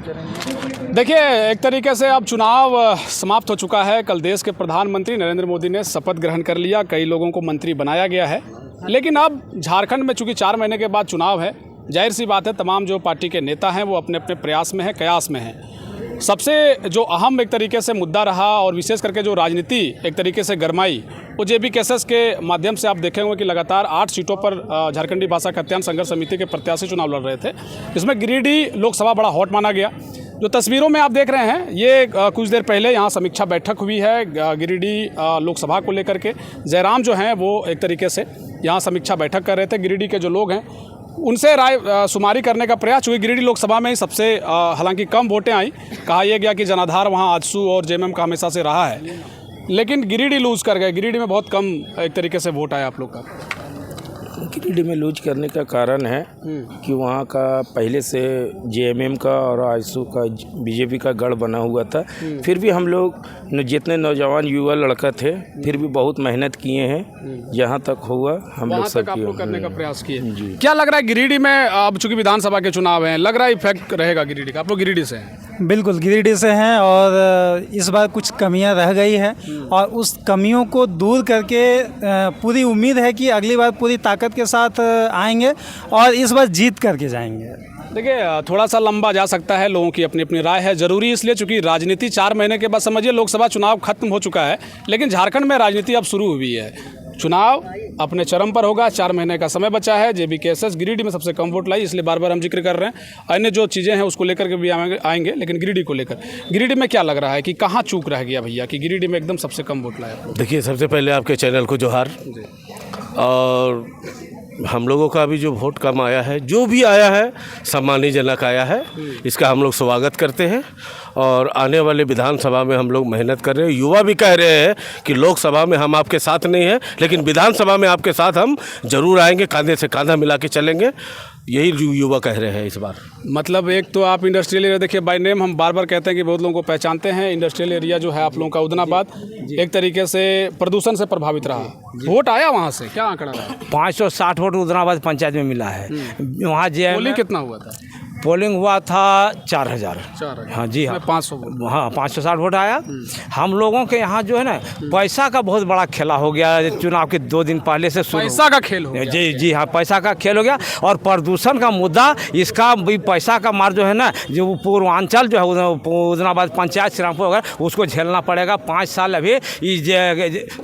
करेंगे। देखिए, एक तरीके से अब चुनाव समाप्त हो चुका है। कल देश के प्रधानमंत्री नरेंद्र मोदी ने शपथ ग्रहण कर लिया, कई लोगों को मंत्री बनाया गया है। लेकिन अब झारखंड में चूंकि 4 महीने के बाद चुनाव है, जाहिर सी बात है तमाम जो पार्टी के नेता हैं वो अपने अपने प्रयास में हैं, कयास में हैं। सबसे जो अहम एक तरीके से मुद्दा रहा और विशेष करके जो राजनीति एक तरीके से गरमाई, वो जेबी केसेस के माध्यम से आप देखे होंगे कि लगातार 8 सीटों पर झारखंडी भाषा कल्याण संघर्ष समिति के प्रत्याशी चुनाव लड़ रहे थे। इसमें गिरिडीह लोकसभा बड़ा हॉट माना गया। जो तस्वीरों में आप देख रहे हैं, ये कुछ देर पहले यहाँ समीक्षा बैठक हुई है गिरिडीह लोकसभा को लेकर के। जयराम जो हैं वो एक तरीके से यहाँ समीक्षा बैठक कर रहे थे। गिरिडीह के जो लोग हैं उनसे राय शुमारी करने का प्रयास, चूँकि गिरिडीह लोकसभा में ही सबसे हालांकि कम वोटें आई। कहा यह गया कि जनाधार वहाँ आजसू और जेएमएम का हमेशा से रहा है, लेकिन गिरिडीह लूज कर गए। गिरिडीह में बहुत कम एक तरीके से वोट आया आप लोग का। गिरिडीह में लूज करने का कारण है कि वहाँ का पहले से जेएमएम का और आजसू का बीजेपी का गढ़ बना हुआ था। फिर भी हम लोग जितने नौजवान युवा लड़का थे फिर भी बहुत मेहनत किए हैं, जहाँ तक हुआ हम लोग सब करने का प्रयास किए। क्या लग रहा है गिरिडीह में, अब चूंकि विधानसभा के चुनाव हैं, लग रहा है इफेक्ट रहेगा गिरिडीह का? आप लोग गिरिडीह से हैं? बिल्कुल गिरिडीह से हैं और इस बार कुछ कमियां रह गई है और उस कमियों को दूर करके पूरी उम्मीद है कि अगली बार पूरी ताकत के साथ आएंगे और इस बार जीत करके जाएंगे। देखिए, थोड़ा सा लंबा जा सकता है, लोगों की अपनी अपनी राय है। ज़रूरी इसलिए चूंकि राजनीति 4 महीने के बाद, समझिए लोकसभा चुनाव खत्म हो चुका है, लेकिन झारखंड में राजनीति अब शुरू हुई है। चुनाव अपने चरम पर होगा, 4 महीने का समय बचा है। जेबी केसेस गिरिडीह में सबसे कम वोट लाई, इसलिए बार बार हम जिक्र कर रहे हैं। अन्य जो चीज़ें हैं उसको लेकर के भी आएंगे, लेकिन गिरिडीह को लेकर, गिरिडीह में क्या लग रहा है कि कहाँ चूक रह गया भैया कि गिरिडीह में एकदम सबसे कम वोट लाया? देखिए, सबसे पहले आपके चैनल को जोहार। और हम लोगों का भी जो वोट कम आया है, जो भी आया है सम्मानजनक आया है, इसका हम लोग स्वागत करते हैं। और आने वाले विधानसभा में हम लोग मेहनत कर रहे हैं। युवा भी कह रहे हैं कि लोकसभा में हम आपके साथ नहीं हैं, लेकिन विधानसभा में आपके साथ हम जरूर आएंगे, कंधे से कंधा मिला के चलेंगे। यही युवा कह रहे हैं इस बार। मतलब एक तो आप इंडस्ट्रियल एरिया, देखिए बाय नेम हम बार बार कहते हैं कि बहुत लोगों को पहचानते हैं। इंडस्ट्रियल एरिया जो है आप लोगों का उदनाबाद, एक तरीके से प्रदूषण से प्रभावित रहा। वोट आया वहाँ से, क्या आंकड़ा रहा? 560 वोट उदनाबाद पंचायत में मिला है। वहाँ पोलिंग कितना हुआ था? पोलिंग हुआ था 4000। हाँ जी हाँ, 500 वोट। हाँ 560 वोट आया। हम लोगों के यहाँ जो है ना, पैसा का बहुत बड़ा खेला हो गया। चुनाव के 2 दिन पहले से पैसा का खेल हो गया। जी हाँ, पैसा का खेल हो गया। और प्रदूषण का मुद्दा, इसका भी पैसा का मार जो है ना, जो पूर्वांचल जो है उदनाबाद पंचायत श्रीरामपुर वगैरह, उसको झेलना पड़ेगा 5 साल। अभी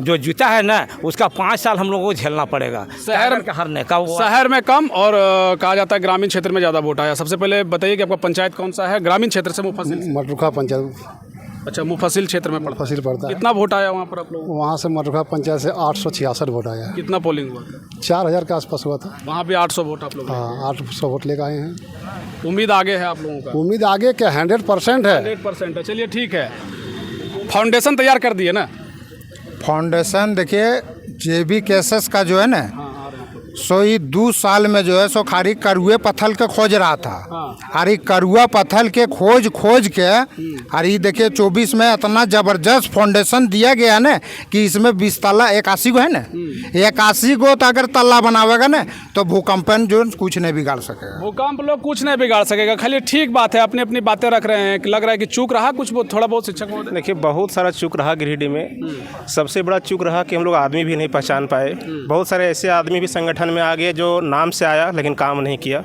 जो जीता है ना, उसका 5 साल हम लोगों को झेलना पड़ेगा। शहर का हारने का, शहर में कम और कहा जाता है ग्रामीण क्षेत्र में ज़्यादा वोट आया। सबसे पहले बताइए कि आपका पंचायत कौन सा है? ग्रामीण क्षेत्र से मुफस्सिल? मटरुखा पंचायत। अच्छा, मुफस्सिल क्षेत्र में मुफस्सिल पड़ता है। कितना वोट आया वहाँ पर आप लोग? वहाँ से मटरुखा पंचायत से 866 वोट आया। कितना पोलिंग हुआ था? 4000 के आसपास हुआ था। वहाँ भी 800 वोट आप लोग? हाँ, 800 वोट लेकर आए हैं। उम्मीद आगे है आप लोगों का? उम्मीद आगे क्या, 100% है। 100% है। चलिए ठीक है। फाउंडेशन तैयार कर दिए ना? फाउंडेशन देखिए, जेबी केसेस का जो है ना, सो ये 2 साल में जो है सो खाली करुए पत्थर के खोज रहा था। अरे करुआ पत्थर के खोज के अरे देखिए 24 में इतना ज़बरदस्त फाउंडेशन दिया गया ना कि इसमें 20 तल्ला 81 गो है ना, 81 गो तो अगर तल्ला बनावेगा ना तो भूकंपन जो कुछ नहीं बिगाड़ सकेगा। भूकंप लोग कुछ नहीं बिगाड़ सकेगा। खाली ठीक बात है, अपनी अपनी बातें रख रहे हैं। लग रहा है कि चूक रहा कुछ, थोड़ा बहुत शिक्षक महोदय? देखिए, बहुत सारा चूक रहा गिरिडीह में। सबसे बड़ा चूक रहा कि हम लोग आदमी भी नहीं पहचान पाए। बहुत सारे ऐसे आदमी भी संगठन में आ गए जो नाम से आया लेकिन काम नहीं किया।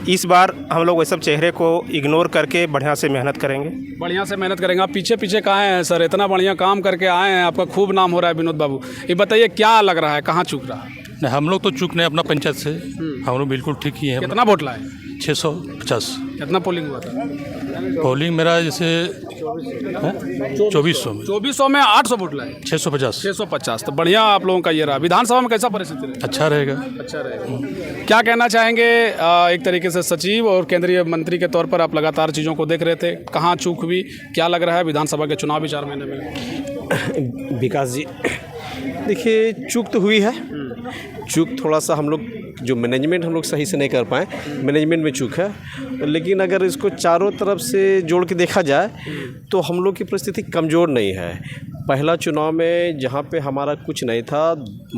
इस बार हम लोग वैसे सब चेहरे को इग्नोर करके बढ़िया से मेहनत करेंगे। बढ़िया से मेहनत करेंगे। आप पीछे पीछे कहाँ हैं सर? इतना बढ़िया काम करके आए हैं, आपका खूब नाम हो रहा है विनोद बाबू। ये बताइए क्या लग रहा है, कहाँ चूक रहा है? नहीं, हम लोग तो चूक नहीं, अपना पंचायत से हम लोग बिल्कुल ठीक ही है। कितना वोट लाए? 650। कितना पोलिंग हुआ था? पोलिंग मेरा जैसे 2400 में 800 वोट लाए। 650। तो बढ़िया आप लोगों का ये रहा। विधानसभा में कैसा परिस्थिति रहेगा? अच्छा रहेगा। अच्छा रहेगा। क्या कहना चाहेंगे, एक तरीके से सचिव और केंद्रीय मंत्री के तौर पर आप लगातार चीज़ों को देख रहे थे, कहाँ चूक हुई, क्या लग रहा है विधानसभा के चुनाव भी 4 महीने में? विकास जी, देखिए चूक तो हुई है। चूक थोड़ा सा हम लोग जो मैनेजमेंट हम लोग सही से नहीं कर पाए, मैनेजमेंट में चूक है। लेकिन अगर इसको चारों तरफ से जोड़ के देखा जाए तो हम लोग की परिस्थिति कमज़ोर नहीं है। पहला चुनाव में जहाँ पे हमारा कुछ नहीं था,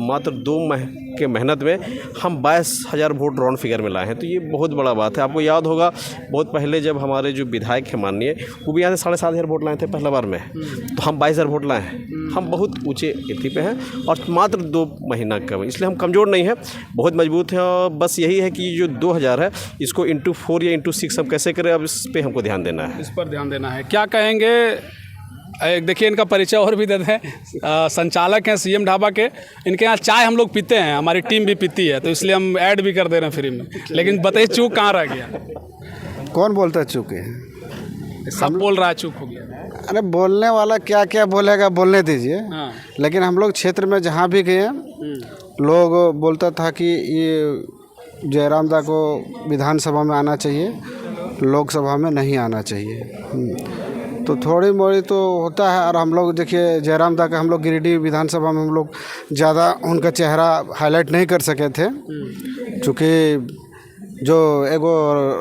मात्र 2 माह के मेहनत में हम 22,000 वोट राउंड फिगर में लाए हैं। तो ये बहुत बड़ा बात है। आपको याद होगा बहुत पहले जब हमारे जो विधायक हैं माननीय, वो भी यहाँ से 7,500 वोट लाए थे पहला बार में, तो हम 22,000 वोट लाए हैं। हम बहुत ऊँचे स्थिति पे हैं और मात्र 2 महीना का, इसलिए हम कमज़ोर नहीं हैं, बहुत मजबूत हैं। और बस यही है कि जो 2,000 है इसको इंटू 4 या इंटू 6 हम कैसे करें, अब इस पर हमको ध्यान देना है। इस पर ध्यान देना है। क्या कहेंगे, देखिए इनका परिचय और भी देते हैं। संचालक हैं सीएम ढाबा के। इनके यहाँ चाय हम लोग पीते हैं, हमारी टीम भी पीती है, तो इसलिए हम ऐड भी कर दे रहे हैं फ्री में। लेकिन बताइए चूक कहाँ रह गया? कौन बोलता है चूक है? सब बोल रहा है चूक हो गया। अरे बोलने वाला क्या क्या बोलेगा, बोलने दीजिए। हाँ। लेकिन हम लोग क्षेत्र में जहाँ भी गए, लोग बोलता था कि ये जयराम दा को विधानसभा में आना चाहिए, लोकसभा में नहीं आना चाहिए। तो थोड़ी मोड़ी तो होता है। और हम लोग देखिए जयराम दा का हम लोग गिरिडीह विधानसभा में हम लोग ज़्यादा उनका चेहरा हाईलाइट नहीं कर सके थे, क्योंकि जो एगो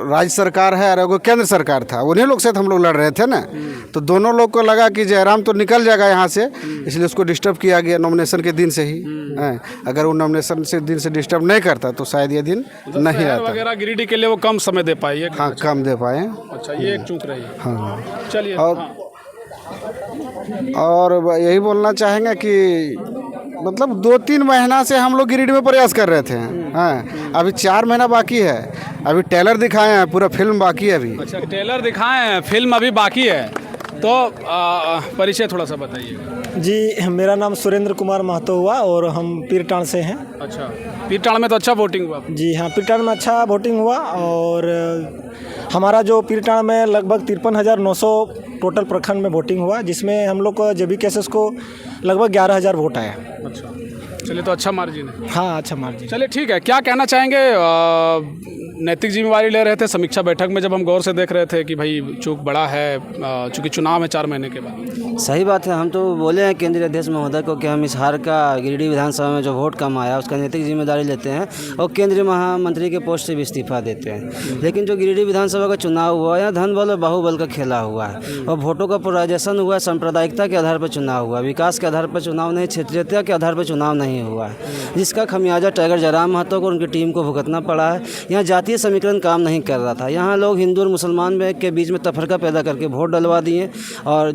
राज्य सरकार है और एगो केंद्र सरकार था, उन्हीं लोग से हम लोग लड़ रहे थे ना। तो दोनों लोग को लगा कि जयराम तो निकल जाएगा यहाँ से, इसलिए उसको डिस्टर्ब किया गया नॉमिनेशन के दिन से ही। अगर वो नॉमिनेशन से दिन से डिस्टर्ब नहीं करता तो शायद ये दिन नहीं आता। वगैरह गिरिडीह के लिए वो कम समय दे पाए। हाँ, कम दे पाए। अच्छा, ये एक चूक रही। हाँ, चलिए। और यही बोलना चाहेंगे कि मतलब 2-3 महीना से हम लोग गिरिडीह में प्रयास कर रहे थे। हाँ, अभी 4 महीना बाकी है। अभी ट्रेलर दिखाए हैं, पूरा फिल्म बाकी है अभी। अच्छा, ट्रेलर दिखाए हैं, फिल्म अभी बाकी है। तो परिचय थोड़ा सा बताइए। जी, मेरा नाम सुरेंद्र कुमार महतो हुआ और हम पीरटाण से हैं। अच्छा, पीरटाण में तो अच्छा वोटिंग हुआ? जी हाँ, पीरटाण में अच्छा वोटिंग हुआ। और हमारा जो पीरटाण में लगभग 53,900 टोटल प्रखंड में वोटिंग हुआ, जिसमें हम लोग को जेबी केसेस को लगभग 11,000 वोट आया। अच्छा, चलिए, तो अच्छा मार्जिन है। हाँ, अच्छा मार्जिन। चलिए ठीक है। क्या कहना चाहेंगे? नैतिक जिम्मेवारी ले रहे थे समीक्षा बैठक में, जब हम गौर से देख रहे थे कि भाई चूक बड़ा है, चूँकि चुनाव है 4 महीने के बाद। सही बात है। हम तो बोले हैं केंद्रीय अध्यक्ष महोदय को कि हम इस हार का गिरिडीह विधानसभा में जो वोट कम आया उसका नैतिक जिम्मेदारी लेते हैं और केंद्रीय महामंत्री के पोस्ट से भी इस्तीफा देते हैं। लेकिन जो गिरिडीह विधानसभा का चुनाव हुआ, यहाँ धन बल और बाहुबल का खेला हुआ है और वोटों का पोलराइजेशन हुआ, सांप्रदायिकता के आधार पर चुनाव हुआ, विकास के आधार पर चुनाव नहीं, क्षेत्रीयता के आधार पर चुनाव नहीं हुआ है, जिसका खमियाजा टाइगर जयराम महतो को उनकी टीम को भुगतना पड़ा है। यहाँ जातीय समीकरण काम नहीं कर रहा था। यहाँ लोग हिंदू और मुसलमान के बीच में तफरका पैदा करके वोट डलवा दिए और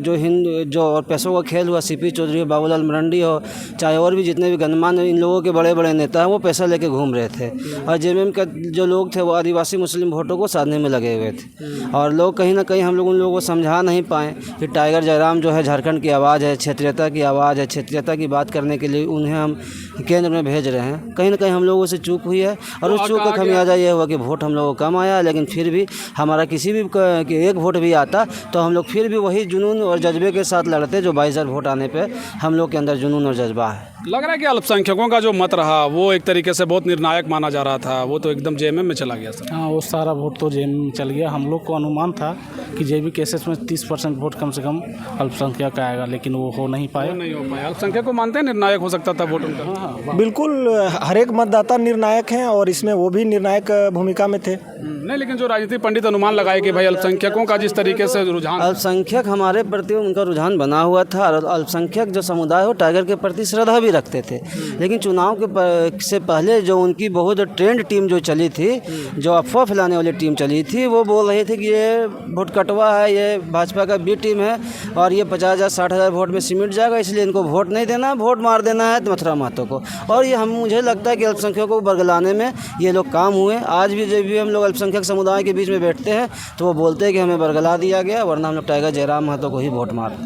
जो और पैसों का खेल हुआ, सीपी चौधरी हो, बाबूलाल मरंडी हो, चाहे और भी जितने भी गणमान्य इन लोगों के बड़े बड़े नेता हैं, वो पैसा लेके घूम रहे थे। और जेएमएम का जो लोग थे वो आदिवासी मुस्लिम वोटों को साधने में लगे हुए थे। और लोग कहीं ना कहीं हम लोग उन लोगों को समझा नहीं पाए कि टाइगर जयराम जो है झारखंड की आवाज़ है, क्षेत्रीयता की आवाज़ है, क्षेत्रीयता की बात करने के लिए उन्हें हम केंद्र में भेज रहे हैं। कहीं ना कहीं हम लोगों से चूक हुई है और उस चूक का खमियाजा ये हुआ कि वोट हम लोगों को कम आया। लेकिन फिर भी हमारा किसी भी एक वोट भी आता तो हम लोग फिर भी वही जुनून और जज्बे के साथ लड़ते जो 22,000 वोट आने पे हम लोग के अंदर जुनून और जज्बा है। लग रहा है कि अल्पसंख्यकों का जो मत रहा वो एक तरीके से बहुत निर्णायक माना जा रहा था, वो तो एकदम जेएमएम में चला गया सर। हाँ, वो सारा वोट तो जेएमएम में चल गया। हम लोग को अनुमान था कि जेबी केसेस में 30% वोट कम से कम अल्पसंख्यक आएगा, लेकिन वो हो नहीं पाया। अल्पसंख्यक को मानते हैं निर्णायक हो सकता था वोट उनका? हाँ, बिल्कुल। हर एक मतदाता निर्णायक हैं और इसमें वो भी निर्णायक भूमिका में थे। नहीं, लेकिन जो राजनीतिक पंडित अनुमान लगाए कि भाई अल्पसंख्यकों का जिस तरीके से रुझान, अल्पसंख्यक हमारे प्रति उनका रुझान बना हुआ था और अल्पसंख्यक जो समुदाय हो टाइगर के प्रति श्रद्धा भी रखते थे। लेकिन चुनाव के से पहले जो उनकी बहुत ट्रेंड टीम जो चली थी, जो अफवाह फैलाने वाली टीम चली थी, वो बोल रही थी कि ये वोट कटवा है, ये भाजपा का बी टीम है और ये 50,000 60,000 वोट में सिमट जाएगा, इसलिए इनको वोट नहीं देना, वोट मार देना है मथुरा महतो को। और ये मुझे लगता है कि अल्पसंख्यकों को बरगलाने में ये लोग काम हुए। आज भी जब भी हम लोग अल्पसंख्यक समुदाय के बीच में बैठते हैं तो वो बोलते हैं कि हमें बरगला दिया गया, वरना हम लोग टाइगर जयराम महतो को ही वोट मार।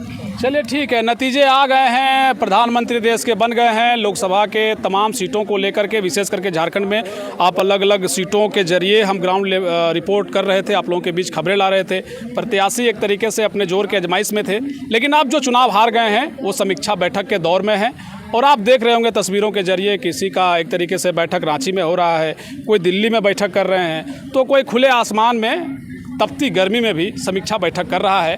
चलिए ठीक है, नतीजे आ गए हैं, प्रधानमंत्री देश के बन गए हैं। लोकसभा के तमाम सीटों को लेकर के, विशेष करके झारखंड में आप अलग अलग सीटों के जरिए हम ग्राउंड रिपोर्ट कर रहे थे, आप लोगों के बीच खबरें ला रहे थे। प्रत्याशी एक तरीके से अपने जोर के आजमाइश में थे, लेकिन आप जो चुनाव हार गए हैं वो समीक्षा बैठक के दौर में है। और आप देख रहे होंगे तस्वीरों के जरिए, किसी का एक तरीके से बैठक रांची में हो रहा है, कोई दिल्ली में बैठक कर रहे हैं, तो कोई खुले आसमान में तपती गर्मी में भी समीक्षा बैठक कर रहा है।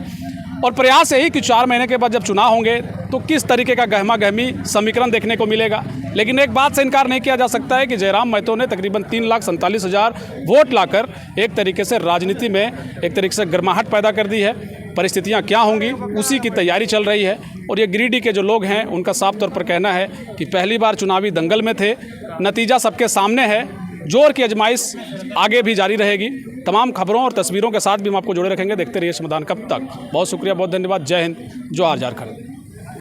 और प्रयास यही कि 4 महीने के बाद जब चुनाव होंगे तो किस तरीके का गहमा गहमी समीकरण देखने को मिलेगा। लेकिन एक बात से इनकार नहीं किया जा सकता है कि जयराम महतो ने तकरीबन 3,47,000 वोट लाकर एक तरीके से राजनीति में एक तरीके से गर्माहट पैदा कर दी है। परिस्थितियां क्या होंगी उसी की तैयारी चल रही है। और ये गिरिडीह के जो लोग हैं उनका साफ तौर पर कहना है कि पहली बार चुनावी दंगल में थे, नतीजा सबके सामने है, जोर की आजमाइश आगे भी जारी रहेगी। तमाम खबरों और तस्वीरों के साथ भी हम आपको जोड़े रखेंगे। देखते रहिए श्रमदान कब तक। बहुत शुक्रिया, बहुत धन्यवाद। जय हिंद, जोहार झारखंड।